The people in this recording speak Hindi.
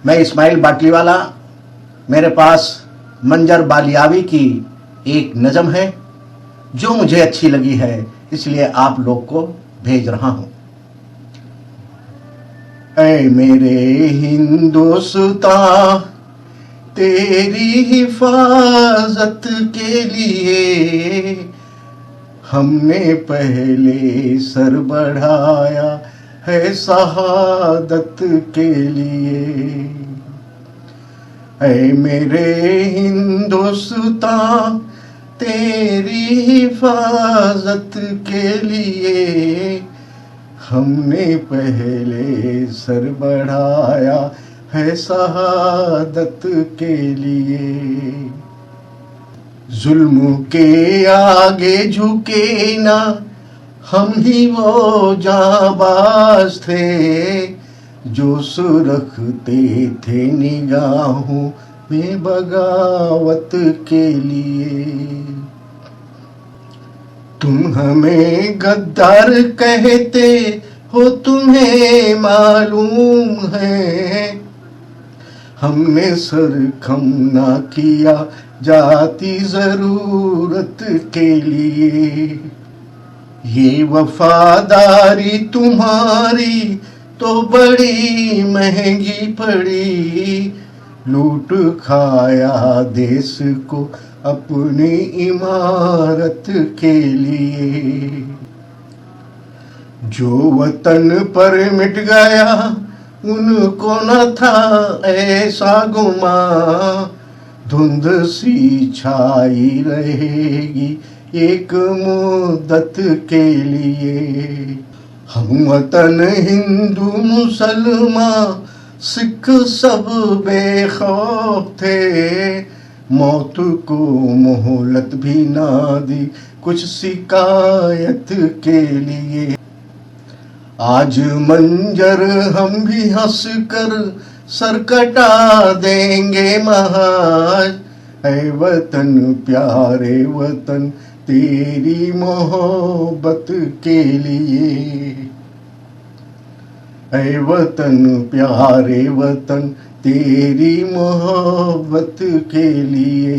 मैं इस्माइल बाटलीवाला। मेरे पास मंजर बालियावी की एक नज़म है जो मुझे अच्छी लगी है, इसलिए आप लोग को भेज रहा हूं। ऐ मेरे हिंदुस्तां, तेरी हिफाजत के लिए हमने पहले सर बढ़ाया है शहादत के लिए। ऐ मेरे हिंदुस्तां, तेरी हिफाजत के लिए हमने पहले सर बढ़ाया है शहादत के लिए। जुल्म के आगे झुके ना हम ही वो जाबाज थे जो सुरखते थे निगाहों में बगावत के लिए। तुम हमें गद्दार कहते हो, तुम्हें मालूम है हमने सर खम ना किया जाती जरूरत के लिए। ये वफादारी तुम्हारी तो बड़ी महंगी पड़ी, लूट खाया देश को अपनी इमारत के लिए। जो वतन पर मिट गया उनको न था ऐसा गुमां, धुंध सी छाई रहेगी एक मुद्दत के लिए। हम वतन हिंदू मुसलमान सिख सब बेखौफ थे, मौत को मोहलत भी ना दी कुछ शिकायत के लिए। आज मंजर हम भी हंस कर सर कटा देंगे महाज। ऐ वतन प्यारे वतन, तेरी मोहब्बत के लिए। ऐ वतन प्यारे वतन, तेरी मोहब्बत के लिए।